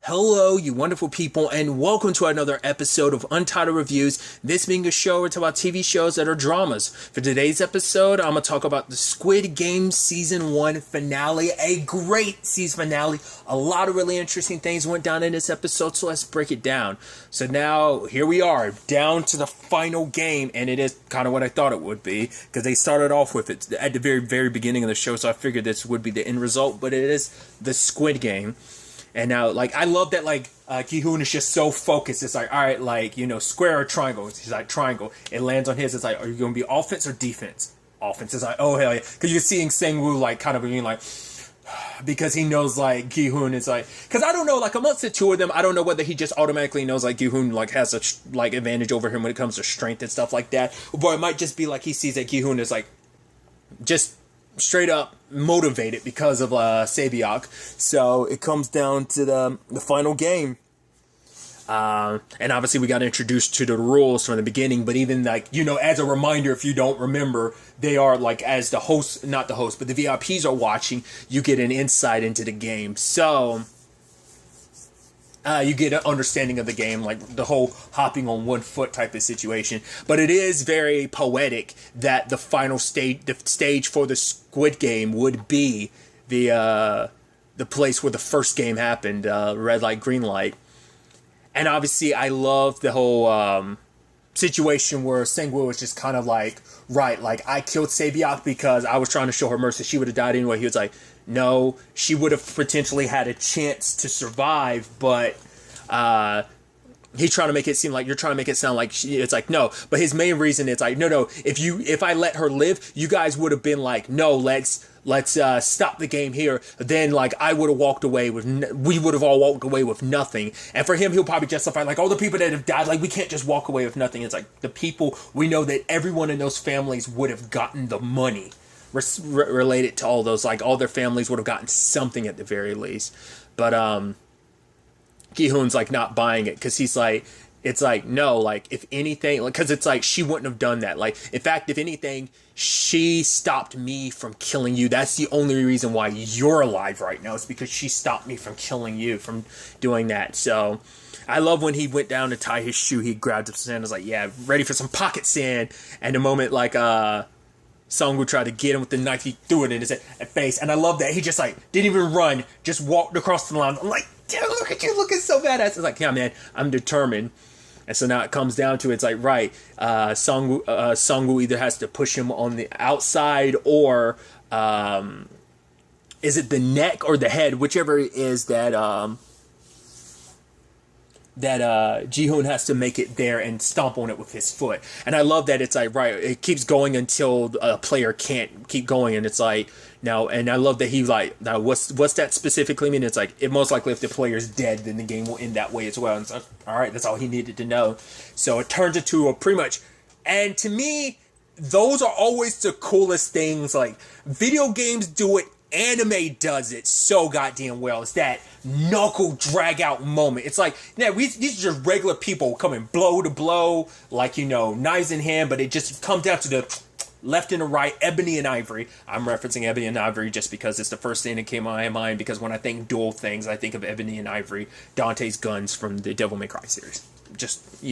Hello, you wonderful people, and welcome to another episode of Untitled Reviews. This being a show where we talk about TV shows that are dramas. For today's episode, I'm going to talk about the Squid Game Season 1 finale. A great season finale. A lot of really interesting things went down in this episode, so let's break it down. So now, here we are, down to the final game, and it is kind of what I thought it would be, because they started off with it at the very, very beginning of the show, so I figured this would be the end result, but it is the Squid Game. And now, I love that, Ki-hoon is just so focused. It's like, all right, square or triangle. He's like, triangle. It lands on his. It's like, are you going to be offense or defense? Offense. It's like, oh, hell yeah. Because you're seeing Sang-woo, kind of being like, because he knows, Ki-hoon is like, because I don't know, amongst the two of them, I don't know whether he just automatically knows, Ki-hoon, has a, advantage over him when it comes to strength and stuff like that. Or it might just be, he sees that Ki-hoon is, just straight up motivated because of Sabiak. So it comes down to the final game. And obviously we got introduced to the rules from the beginning, but even as a reminder, if you don't remember, they are as the host, not the host, but the VIPs are watching, you get an insight into the game. So you get an understanding of the game, the whole hopping on one foot type of situation. But it is very poetic that the final stage, the stage for the Squid Game would be the place where the first game happened, red light, green light. And obviously I love the whole situation where Sang-woo was just kind of I killed Sabiak because I was trying to show her mercy. She would have died anyway. He was like, no, she would have potentially had a chance to survive, but he's trying to make it seem like you're trying to make it sound like it's like, no. But his main reason is no, if I let her live, you guys would have been like, no, let's stop the game here. Then I would have walked away with, we would have all walked away with nothing. And for him, he'll probably justify all the people that have died, we can't just walk away with nothing. It's the people, we know that everyone in those families would have gotten the money related to all those, all their families would have gotten something at the very least. But Ki-hoon's not buying it, because he's it's no, if anything, because it's she wouldn't have done that. In fact, if anything, she stopped me from killing you. That's the only reason why you're alive right now. It's because she stopped me from killing you, from doing that. So I love when he went down to tie his shoe, he grabbed up sand and was yeah, ready for some pocket sand. And the moment Sang-woo tried to get him with the knife, he threw it in his face. And I love that he just didn't even run, just walked across the line. I'm dude, look at you looking so badass. It's yeah, man, I'm determined. And so now it comes down to, it's right, Sang-woo either has to push him on the outside, or is it the neck or the head, whichever it is that Ji-hoon has to make it there and stomp on it with his foot. And I love that it's right, it keeps going until a player can't keep going, and it's now, and I love that he's now what's that specifically mean? It's it most likely if the player's dead, then the game will end that way as well. And it's all right, that's all he needed to know. So it turns into a pretty much, and to me, those are always the coolest things. Video games do it, anime does it so goddamn well. It's that knuckle drag out moment. It's these are just regular people coming blow to blow, knives in hand, but it just comes down to the left and the right, ebony and ivory. I'm referencing ebony and ivory just because it's the first thing that came to my mind, because when I think dual things, I think of ebony and ivory, Dante's guns from the Devil May Cry series. Just,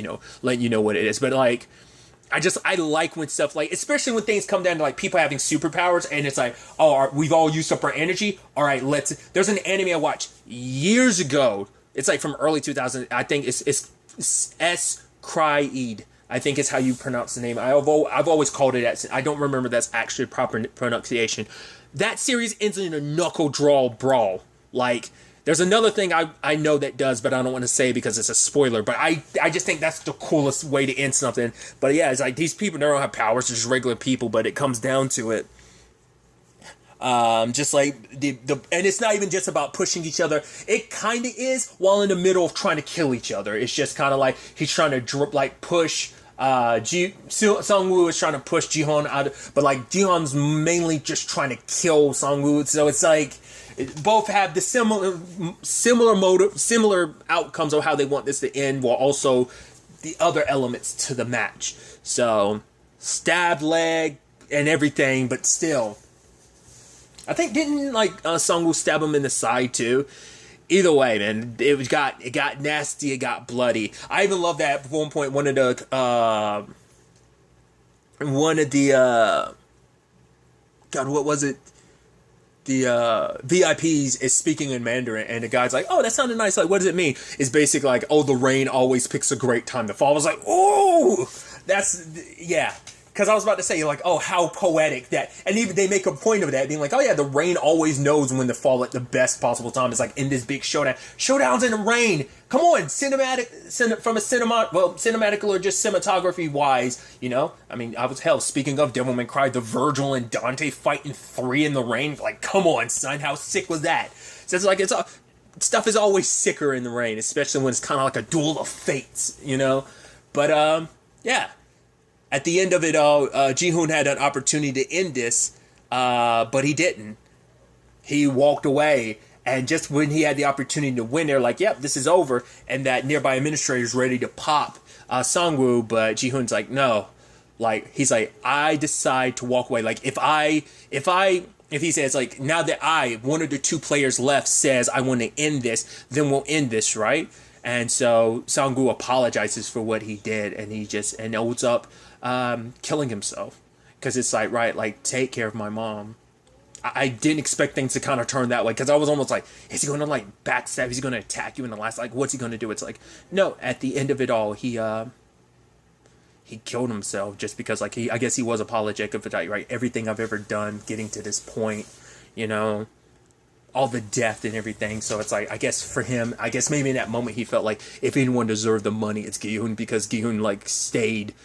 letting you know what it is. But I like when stuff especially when things come down to people having superpowers, and it's we've all used up our energy. All right, there's an anime I watched years ago. It's from early 2000. I think it's Squid. I think it's how you pronounce the name. I've always called it that. I don't remember that's actually proper pronunciation. That series ends in a knuckle draw brawl. There's another thing I know that does, but I don't want to say because it's a spoiler. But I just think that's the coolest way to end something. But yeah, it's these people, they don't have powers, they're just regular people, but it comes down to it. Just and it's not even just about pushing each other. It kind of is, while in the middle of trying to kill each other. It's just kind of he's trying to push. Sang-woo is trying to push Ji-hoon out, but Ji-hoon's mainly just trying to kill Sang-woo. So it's both have the similar motive, similar outcomes of how they want this to end, while also the other elements to the match. So stab leg and everything, but still, I think didn't Sang-woo stab him in the side too? Either way, man, it got nasty, it got bloody. I even love that at one point one of the God, what was it? The VIPs is speaking in Mandarin, and the guy's like, "Oh, that sounded nice. Like, what does it mean?" It's basically like, "Oh, the rain always picks a great time to fall." I was like, "Oh, that's yeah." Because I was about to say, like, oh, how poetic that, and even they make a point of that, being like, oh yeah, the rain always knows when to fall at the best possible time. It's like in this big showdown, showdowns in the rain. Come on, cinematic or just cinematography wise, you know. I mean, I was hell. Speaking of Devil May Cry, the Virgil and Dante fighting 3 in the rain. Like, come on, son, how sick was that? So it's like stuff is always sicker in the rain, especially when it's kind of like a duel of fates, you know. But yeah. At the end of it all, Ji-hoon had an opportunity to end this, but he didn't. He walked away, and just when he had the opportunity to win, they're like, yep, this is over, and that nearby administrator is ready to pop Sang-woo, but Ji-hoon's like, no. Like, he's like, I decide to walk away. Like, if he says, like, now that one of the 2 players left, says I want to end this, then we'll end this, right? And so Sang-woo apologizes for what he did, and he just ends up killing himself, because it's like, right, like, take care of my mom. I didn't expect things to kind of turn that way, because I was almost like, is he going to like backstab? Is he going to attack you in the last? Like, what's he going to do? It's like, no. At the end of it all, he killed himself just because, like, I guess he was apologetic for that, right? Everything I've ever done, getting to this point, you know, all the death and everything. So it's like, I guess for him, I guess maybe in that moment he felt like if anyone deserved the money, it's Gi-hoon, because Gi-hoon like stayed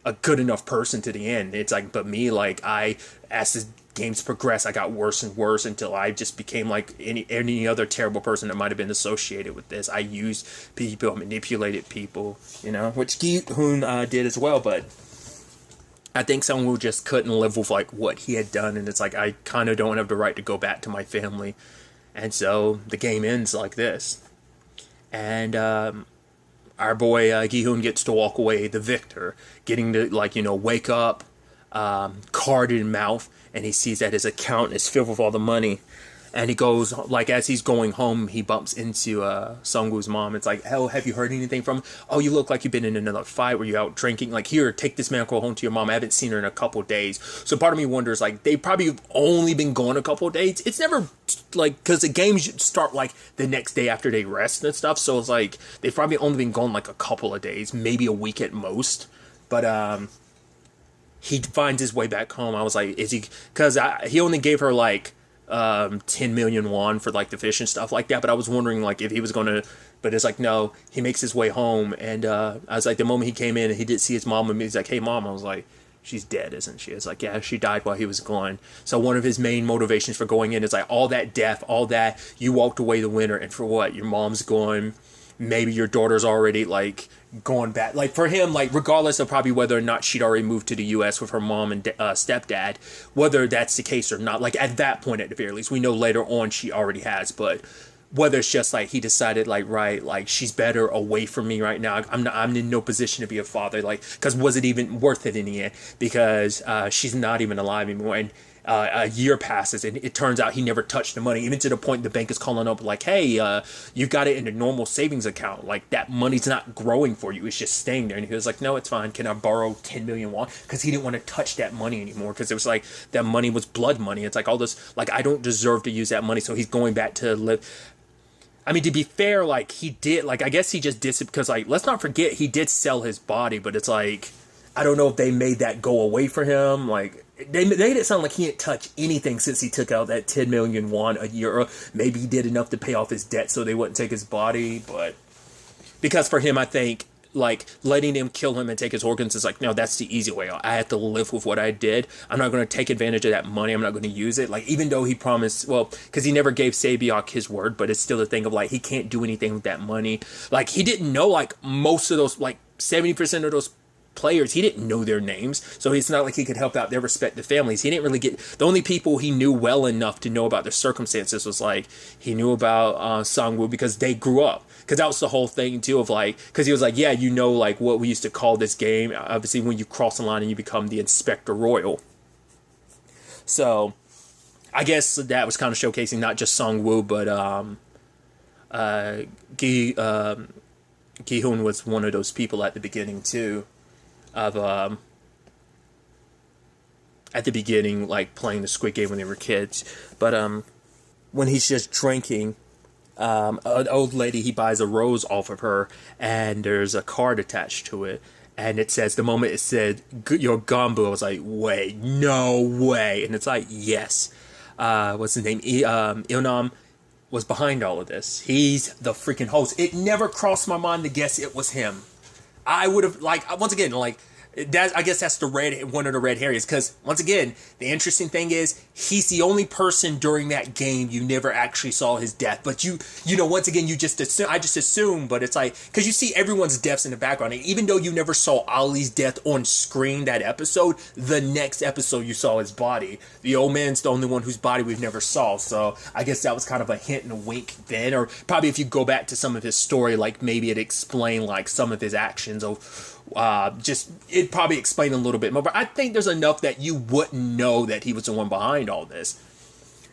a good enough person to the end. It's like, but me, like, as the games progressed, I got worse and worse until I just became like any other terrible person that might have been associated with this. I used people, manipulated people, you know, which Gi-hoon did as well. But I think someone who just couldn't live with like what he had done, and it's like, I kind of don't have the right to go back to my family, and so the game ends like this. And our boy Gi-hoon gets to walk away the victor, getting to, like, you know, wake up, card in mouth, and he sees that his account is filled with all the money. And he goes, like, as he's going home, he bumps into Sang-woo's mom. It's like, hell, have you heard anything from him? Oh, you look like you've been in another fight. Were you out drinking? Like, here, take this man home to your mom. I haven't seen her in a couple days. So part of me wonders, like, they probably only been gone a couple days. It's never, like, because the games start, like, the next day after they rest and stuff. So it's like, they've probably only been gone, like, a couple of days, maybe a week at most. But he finds his way back home. I was like, is he, because he only gave her, like, 10 million won for like the fish and stuff like that, but I was wondering like if he was gonna, but it's like, no, he makes his way home. And I was like, the moment he came in and he did see his mom, and he's like, hey mom, I was like, she's dead, isn't she? It's like, yeah, she died while he was gone. So one of his main motivations for going in is like, all that death, all that, you walked away the winner, and for what? Your mom's gone, maybe your daughter's already like going back, like for him, like regardless of probably whether or not she'd already moved to the US with her mom and stepdad, whether that's the case or not, like at that point at the very least, we know later on she already has, but whether it's just like he decided like, right, like she's better away from me right now, I'm in no position to be a father, like, because was it even worth it in the end, because she's not even alive anymore. And a year passes, and it turns out he never touched the money, even to the point the bank is calling up like, hey, you've got it in a normal savings account, like that money's not growing for you, it's just staying there. And he was like, no, it's fine, can I borrow 10 million won? Because he didn't want to touch that money anymore, because it was like that money was blood money. It's like all this, like, I don't deserve to use that money. So he's going back to live. I mean, to be fair, like, he did, like, I guess he just did it because, like, let's not forget, he did sell his body, but it's like, I don't know if they made that go away for him. Like, they made it sound like he didn't touch anything since he took out that 10 million won a year. Maybe he did enough to pay off his debt so they wouldn't take his body, but because for him, I think, like, letting them kill him and take his organs is like, no, that's the easy way. I have to live with what I did. I'm not going to take advantage of that money. I'm not going to use it. Like, even though he promised, well, because he never gave Sabiok his word, but it's still a thing of, like, he can't do anything with that money. Like, he didn't know, like, most of those, like, 70% of those players, he didn't know their names, so it's not like he could help out their respective families. He didn't really get, the only people he knew well enough to know about their circumstances was like, he knew about Sang-woo because they grew up, because that was the whole thing too of like, because he was like, yeah, you know, like what we used to call this game, obviously when you cross the line and you become the Inspector Royal. So I guess that was kind of showcasing not just Sang-woo, but Gi-hun was one of those people at the beginning too, of at the beginning, like playing the Squid Game when they were kids. But when he's just drinking, an old lady, he buys a rose off of her, and there's a card attached to it. And it says, the moment it said, your Gambu, I was like, wait, no way. And it's like, yes. What's his name? Ilnam was behind all of this. He's the freaking host. It never crossed my mind to guess it was him. I would have, like, once again, like, that, I guess that's one of the red herrings, because once again, the interesting thing is he's the only person during that game you never actually saw his death. But you know, once again, you just assume, I just assume, but it's like, because you see everyone's deaths in the background, and even though you never saw Ali's death on screen that episode, the next episode you saw his body. The old man's the only one whose body we've never saw, so I guess that was kind of a hint and a wink then, or probably if you go back to some of his story, like maybe it explained like some of his actions of. It probably explained a little bit more, but I think there's enough that you wouldn't know that he was the one behind all this.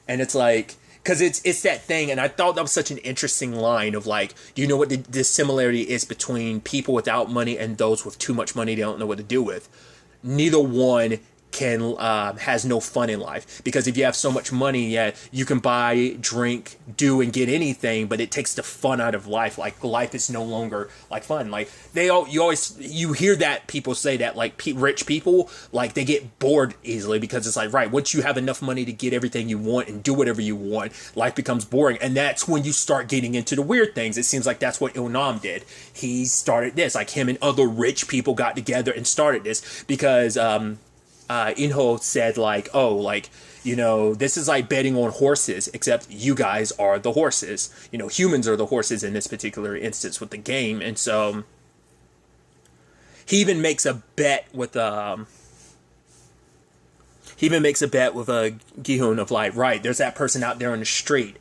And it's like, because it's that thing, and I thought that was such an interesting line of like, do you know what the similarity is between people without money and those with too much money they don't know what to do with? Neither one has no fun in life, because if you have so much money, yeah, you can buy, drink, do, and get anything, but it takes the fun out of life. Like life is no longer like fun. Like you hear that people say that, like rich people, like they get bored easily, because it's like, right, once you have enough money to get everything you want and do whatever you want, life becomes boring, and that's when you start getting into the weird things. It seems like that's what Ilnam did. He started this, like him and other rich people got together and started this, because Inho said like, oh, like, you know, this is like betting on horses, except you guys are the horses. You know, humans are the horses in this particular instance with the game. And so he even makes a bet with Gi-hun of like, right, there's that person out there on the street.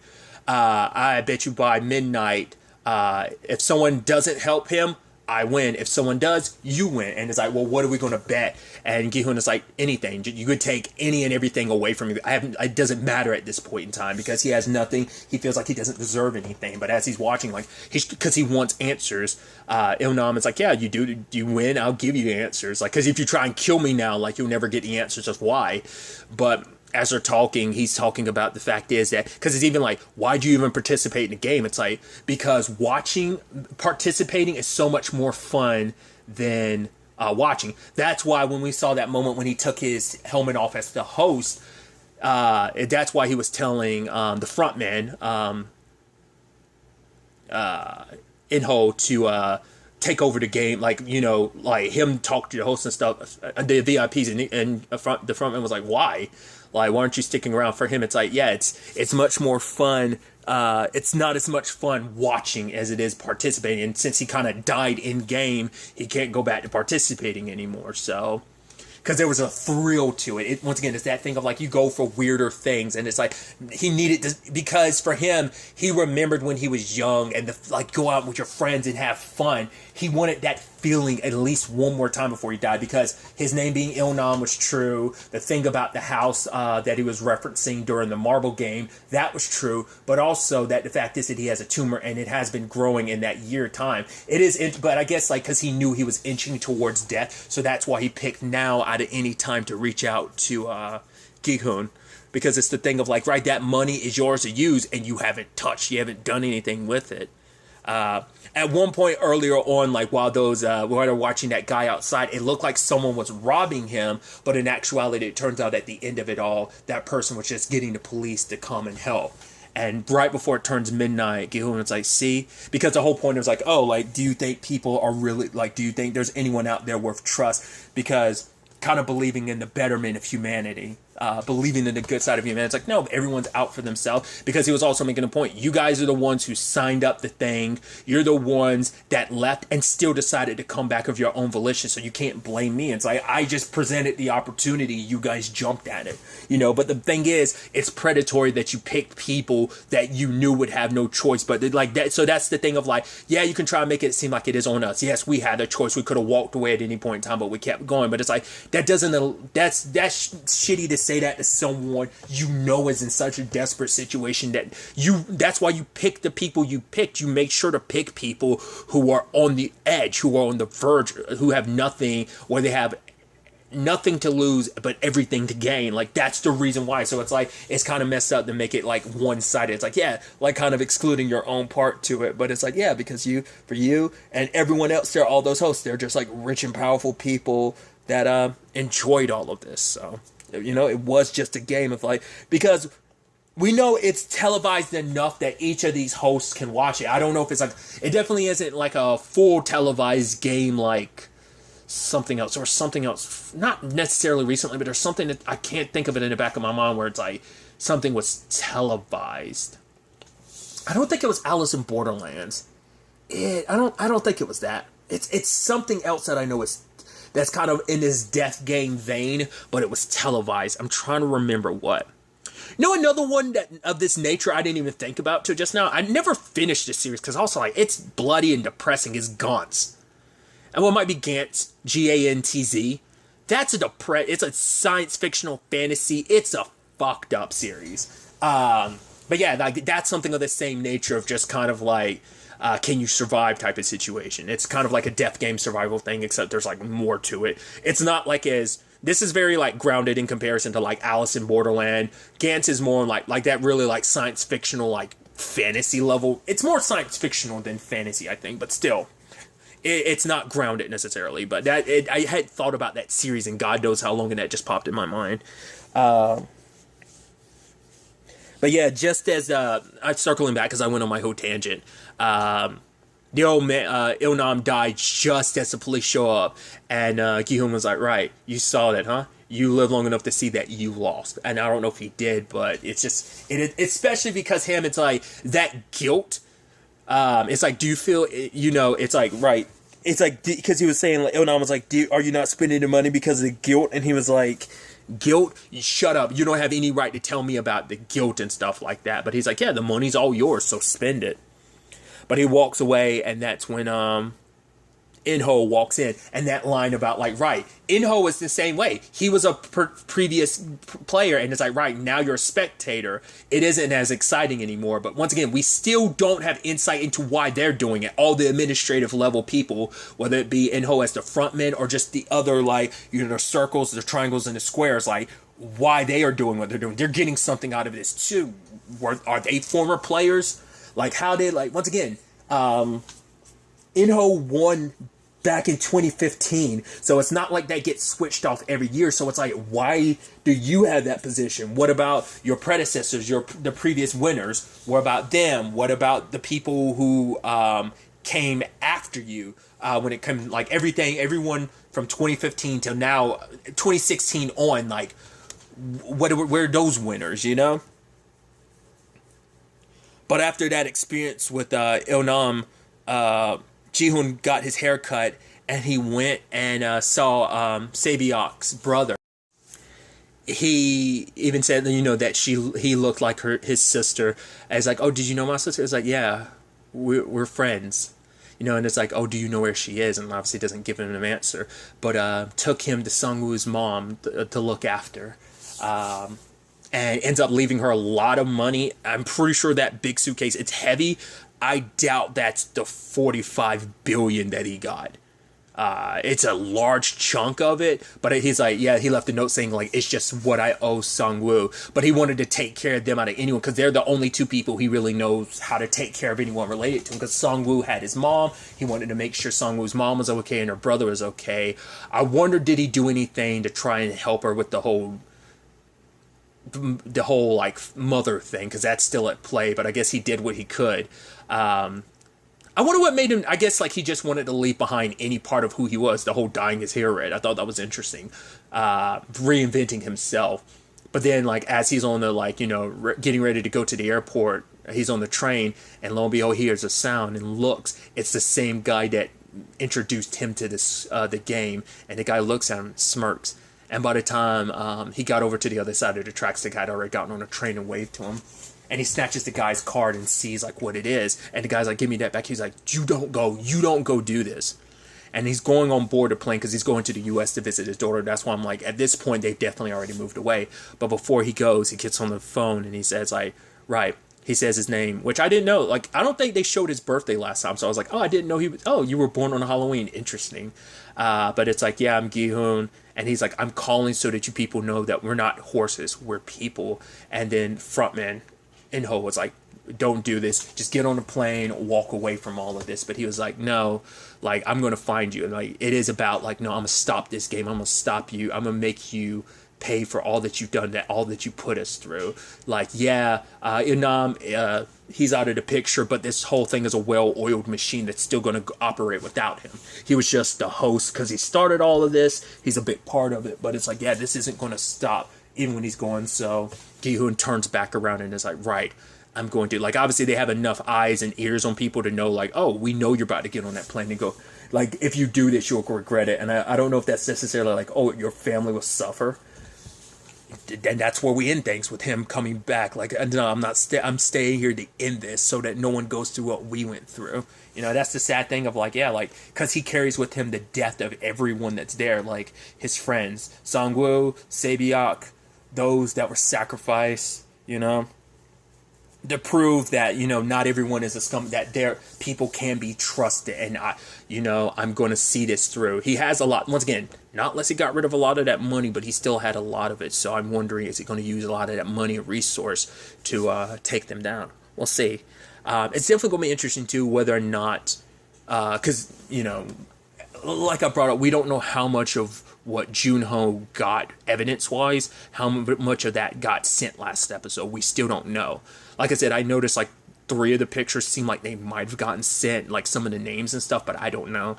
I bet you by midnight, if someone doesn't help him, I win. If someone does, you win. And it's like, well, what are we going to bet? And Gi-hun is like, anything. You could take any and everything away from me. It doesn't matter at this point in time, because he has nothing. He feels like he doesn't deserve anything. But as he's watching, like, because he wants answers, Ilnam is like, yeah, you do. You win. I'll give you the answers. Like, because if you try and kill me now, like, you'll never get the answers of why. But as they're talking, he's talking about the fact is that, because it's even like, why do you even participate in the game? It's like, because participating is so much more fun than watching. That's why when we saw that moment when he took his helmet off as the host, that's why he was telling the front man, Inho, to take over the game, like, you know, like him talk to the host and stuff, the VIPs, and the front man was like, why? Like, why aren't you sticking around? For him, it's like, yeah, it's much more fun. It's not as much fun watching as it is participating. And since he kind of died in game, he can't go back to participating anymore. So, because there was a thrill to it. Once again, it's that thing of like, you go for weirder things, and it's like he needed to, because for him, he remembered when he was young and like go out with your friends and have fun. He wanted that feeling at least one more time before he died, because his name being Ilnam was true. The thing about the house that he was referencing during the marble game, that was true. But also that the fact is that he has a tumor, and it has been growing in that year time. It is, but I guess like because he knew he was inching towards death, so that's why he picked now out of any time to reach out to Gi-hun. Because it's the thing of like, right, that money is yours to use, and you haven't touched, you haven't done anything with it. At one point earlier on, like while they're watching that guy outside, it looked like someone was robbing him, but in actuality, it turns out at the end of it all, that person was just getting the police to come and help. And right before it turns midnight, Gi-hun was like, see? Because the whole point was like, oh, like, do you think people are really, like, do you think there's anyone out there worth trust? Because kind of believing in the betterment of humanity. Believing in the good side of humanity. It's like, no, everyone's out for themselves, because he was also making a point. You guys are the ones who signed up the thing. You're the ones that left and still decided to come back of your own volition, so you can't blame me. It's like, I just presented the opportunity. You guys jumped at it, you know. But the thing is, it's predatory that you picked people that you knew would have no choice. But like that, so that's the thing of like, yeah, you can try and make it seem like it is on us. Yes, we had a choice. We could have walked away at any point in time, but we kept going. But it's like, that's shitty to say that to someone you know is in such a desperate situation that's why you pick the people you picked. You make sure to pick people who are on the edge, who are on the verge, who have nothing, or they have nothing to lose but everything to gain. Like, that's the reason why. So it's like, it's kind of messed up to make it like one-sided. It's like, yeah, like kind of excluding your own part to it, but it's like, yeah, because for you and everyone else there, all those hosts, they're just like rich and powerful people that enjoyed all of this. So, you know, it was just a game of like, because we know it's televised enough that each of these hosts can watch it. I don't know if it's like, it definitely isn't like a full televised game like something else, not necessarily recently, but there's something that I can't think of it in the back of my mind where it's like something was televised. I don't think it was Alice in Borderlands. I don't think it was that. It's something else that I know that's kind of in this death game vein, but it was televised. I'm trying to remember what. You know, another one that of this nature I didn't even think about till just now. I never finished this series because also like it's bloody and depressing. Is Gantz. And what might be Gantz, Gantz. That's it's a science fictional fantasy. It's a fucked up series. But yeah, like, that's something of the same nature of just kind of like, can you survive type of situation. It's kind of like a death game survival thing, except there's like more to it. It's not like this is very like grounded in comparison to like Alice in Borderland. Gantz is more like that really like science fictional, like fantasy level. It's more science fictional than fantasy, I think, but still. It's not grounded necessarily, but I had thought about that series, and God knows how long, and that just popped in my mind. But yeah, just as I'm circling back because I went on my whole tangent. The old man, Il-nam died just as the police show up, and Gi-hun was like, "Right, you saw that, huh? You lived long enough to see that you lost." And I don't know if he did, but it's just especially because him, it's like that guilt. It's like, do you feel, you know, it's like, right. It's like, because he was saying, like, Il-nam was like, are you not spending the money because of the guilt? And he was like, guilt? Shut up. You don't have any right to tell me about the guilt and stuff like that. But he's like, yeah, the money's all yours, so spend it. But he walks away, and that's when, In-ho walks in, and that line about like, right, In-ho is the same way. He was a previous player, and it's like, right, now you're a spectator. It isn't as exciting anymore. But once again, we still don't have insight into why they're doing it. All the administrative level people, whether it be In-ho as the frontman or just the other, like, you know, the circles, the triangles, and the squares, like, why they are doing what they're doing. They're getting something out of this too. Are they former players? Like, how did, like, once again, In-ho won back in 2015, so it's not like that gets switched off every year. So it's like, why do you have that position? What about your predecessors, the previous winners? What about them? What about the people who came after you? When it comes, like, everyone from 2015 till now, 2016 on, like, where are those winners, you know? But after that experience with Il-nam, Ji-hoon got his hair cut, and he went and saw Sae-byuk's brother. He even said, you know, that he looked like his sister. And it's like, oh, did you know my sister? It's like, yeah, we're friends. You know, and it's like, oh, do you know where she is? And obviously doesn't give him an answer. But took him to Sung-woo's mom to look after. And ends up leaving her a lot of money. I'm pretty sure that big suitcase, it's heavy. I doubt that's the 45 billion that he got. It's a large chunk of it, but he's like, yeah, he left a note saying, like, it's just what I owe Sung-woo. But he wanted to take care of them out of anyone, because they're the only two people he really knows how to take care of anyone related to him, because Sung-woo had his mom. He wanted to make sure Sung-woo's mom was okay and her brother was okay. I wonder, did he do anything to try and help her with the whole like mother thing, because that's still at play, but I guess he did what he could. I wonder what made him, I guess, like, he just wanted to leave behind any part of who he was, the whole dyeing his hair red. I thought that was interesting. Reinventing himself. But then, like, as he's on the, like, you know, getting ready to go to the airport, he's on the train, and lo and behold, he hears a sound and looks. It's the same guy that introduced him to this the game, and the guy looks at him and smirks. And by the time he got over to the other side of the tracks, the guy had already gotten on a train and waved to him. And he snatches the guy's card and sees, like, what it is. And the guy's like, give me that back. He's like, you don't go do this. and he's going on board a plane because he's going to the U.S. to visit his daughter. That's why I'm like, at this point, they've definitely already moved away. But before he goes, he gets on the phone and he says, like, right. He says his name, which I didn't know. Like, I don't think they showed his birthday last time. So I was like, oh, I didn't know he was, oh, you were born on Halloween. Interesting. But it's like, yeah, I'm Gi-hun. And he's like, I'm calling so that you people know that we're not horses, we're people. And then frontman In-ho was like, don't do this. Just get on the plane, walk away from all of this. But he was like, no, like, I'm going to find you. And like, it is about like, no, I'm going to stop this game. I'm going to stop you. I'm going to make you pay for all that you've done, that all that you put us through. Like, yeah, Inam, he's out of the picture, but this whole thing is a well-oiled machine that's still going to operate without him. He was just the host because he started all of this. He's a big part of it, but it's like, yeah, this isn't going to stop even when he's gone. So Gi-hun turns back around and is like, right, I'm going to, like, obviously they have enough eyes and ears on people to know, like, oh, we know you're about to get on that plane and go, like, if you do this, you'll regret it. And I don't know if that's necessarily like, oh, your family will suffer. And that's where we end things with him coming back. Like, no, I'm staying here to end this so that no one goes through what we went through. You know, that's the sad thing of like, yeah, like, because he carries with him the death of everyone that's there. Like his friends, Sangwoo, Sae-byeok, those that were sacrificed, you know, to prove that, you know, not everyone is a scum, that their people can be trusted. And I'm going to see this through. He has a lot, once again, not unless he got rid of a lot of that money, but he still had a lot of it. So I'm wondering, is he going to use a lot of that money and resource to take them down? We'll see. It's definitely going to be interesting too, whether or not, because, you know, like I brought up, we don't know how much of what Junho got evidence-wise, how much of that got sent last episode. We still don't know. Like I said, I noticed like 3 of the pictures seem like they might have gotten sent, like some of the names and stuff, but I don't know.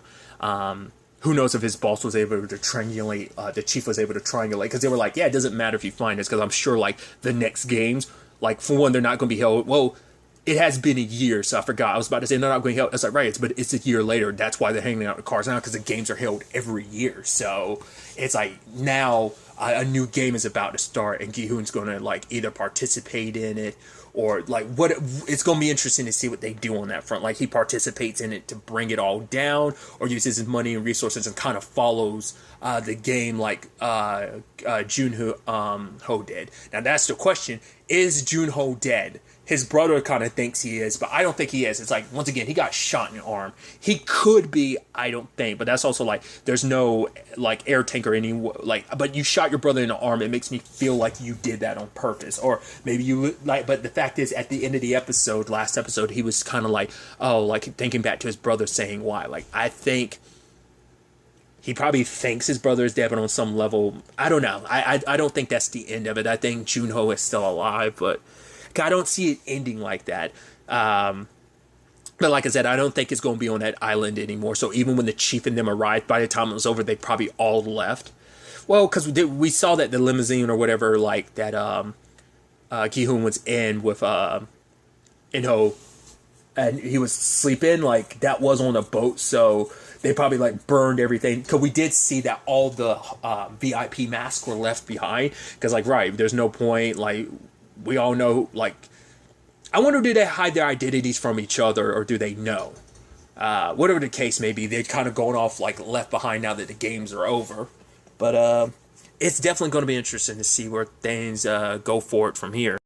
Who knows if his boss was able to triangulate, the chief was able to triangulate, because they were like, yeah, it doesn't matter if you find this, because I'm sure like the next games, like for one, they're not going to be held, well, it has been a year, so I forgot. I was about to say they're not going to held. It's like, right, but it's a year later. That's why they're hanging out the cars now, because the games are held every year. So it's like now a new game is about to start, and Gi-hun's going to like either participate in it or like what. It's going to be interesting to see what they do on that front. Like he participates in it to bring it all down, or uses his money and resources and kind of follows the game like Junho did. Now that's the question: is Junho dead? His brother kind of thinks he is, but I don't think he is. It's like, once again, he got shot in the arm. He could be, I don't think, but that's also like, there's no like air tank or any, like, but you shot your brother in the arm. It makes me feel like you did that on purpose. Or maybe you like, but the fact is at the end of the episode, last episode, he was kind of like, oh, like thinking back to his brother saying why. Like, I think he probably thinks his brother is dead, but on some level, I don't know. I don't think that's the end of it. I think Junho is still alive, but I don't see it ending like that. But like I said, I don't think it's going to be on that island anymore. So even when the chief and them arrived, by the time it was over, they probably all left. Well, because we saw that the limousine or whatever, like that Gi-hun was in with In-ho, and he was sleeping, like that was on a boat. So they probably like burned everything, because we did see that all the VIP masks were left behind. Because like, right, there's no point, like, we all know, like, I wonder, do they hide their identities from each other, or do they know? Whatever the case may be, they're kind of going off, like, left behind now that the games are over. But it's definitely going to be interesting to see where things go forward from here.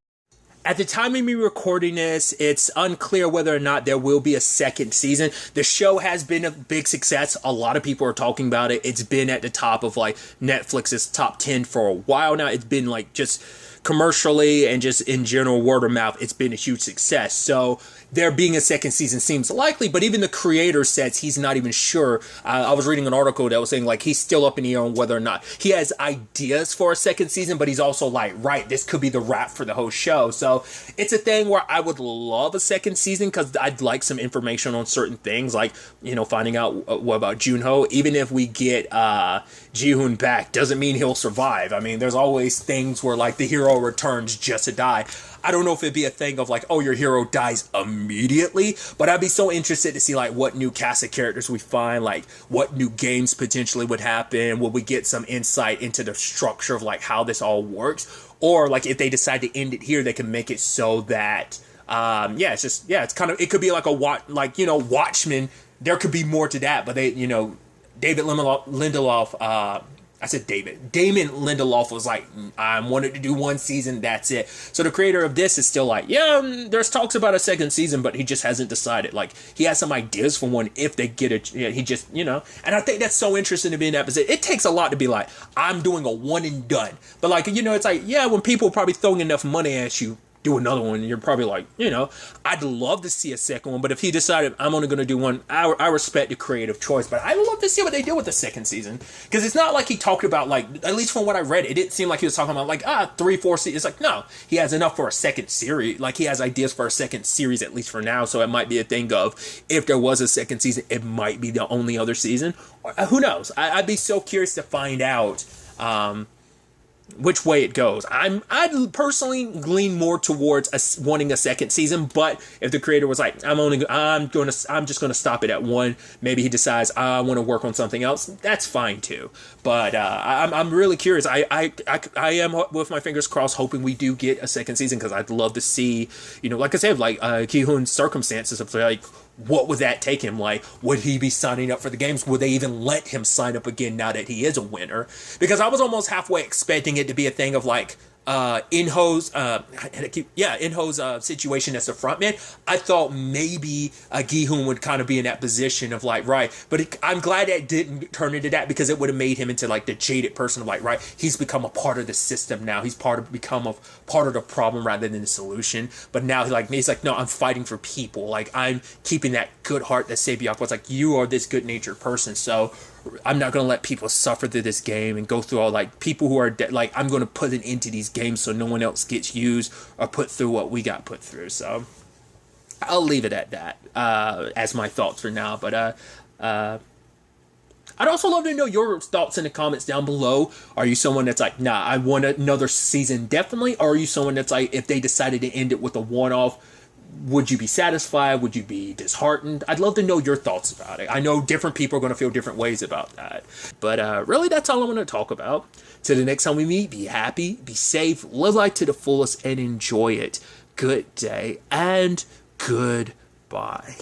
At the time of me recording this, it's unclear whether or not there will be a second season. The show has been a big success. A lot of people are talking about it. It's been at the top of, like, Netflix's top 10 for a while now. It's been, like, just commercially and just in general word of mouth, it's been a huge success. So there being a second season seems likely, but even the creator says he's not even sure. I was reading an article that was saying like he's still up in the air on whether or not he has ideas for a second season, but he's also like, right, this could be the wrap for the whole show. So it's a thing where I would love a second season, because I'd like some information on certain things, like, you know, finding out what about Junho. Even if we get Ji-hoon back, doesn't mean he'll survive. I mean, there's always things where like the hero returns just to die. I don't know if it'd be a thing of like, oh, your hero dies immediately, but I'd be so interested to see like what new cast of characters we find, like what new games potentially would happen. Will we get some insight into the structure of like how this all works? Or like if they decide to end it here, they can make it so that, it's kind of, it could be like a Watchmen. There could be more to that, but they, you know, Damon Lindelof was like, I wanted to do one season, that's it. So the creator of this is still like, yeah, there's talks about a second season, but he just hasn't decided. Like, he has some ideas for one if they get it. He just, and I think that's so interesting to be in that position. It takes a lot to be like, I'm doing a one and done. But like, it's like, yeah, when people are probably throwing enough money at you, do another one, and you're probably like, I'd love to see a second one, but if he decided I'm only going to do one, I respect the creative choice, but I'd love to see what they do with the second season, because it's not like he talked about, like, at least from what I read, it didn't seem like he was talking about, like, 3-4 seasons. It's like, no, he has enough for a second series, like, he has ideas for a second series, at least for now, so it might be a thing of, if there was a second season, it might be the only other season, or, who knows. I'd be so curious to find out, which way it goes. I'd personally lean more towards wanting a second season, but if the creator was like, I'm just gonna stop it at one, maybe he decides I want to work on something else, that's fine too. But I'm really curious. I am with my fingers crossed, hoping we do get a second season, because I'd love to see, like I said, like Ki-hoon's circumstances of, like, what would that take him? Like, would he be signing up for the games? Would they even let him sign up again now that he is a winner? Because I was almost halfway expecting it to be a thing of, like, In-ho's situation as the frontman. I thought maybe Gi-hoon would kind of be in that position of, like, right, but I'm glad that didn't turn into that, because it would have made him into, like, the jaded person of, like, right, he's become a part of the system now, he's part of the problem rather than the solution. But now he's like, no, I'm fighting for people, like, I'm keeping that good heart that Sabiak was like, you are this good-natured person, so I'm not going to let people suffer through this game and go through all, like, people who are like, I'm going to put it into these games so no one else gets used or put through what we got put through. So I'll leave it at that as my thoughts for now. But I'd also love to know your thoughts in the comments down below. Are you someone that's like, nah, I want another season definitely? Or are you someone that's like, if they decided to end it with a one-off, would you be satisfied? Would you be disheartened? I'd love to know your thoughts about it. I know different people are going to feel different ways about that. But really, that's all I want to talk about. Till the next time we meet, be happy, be safe, live life to the fullest, and enjoy it. Good day and goodbye.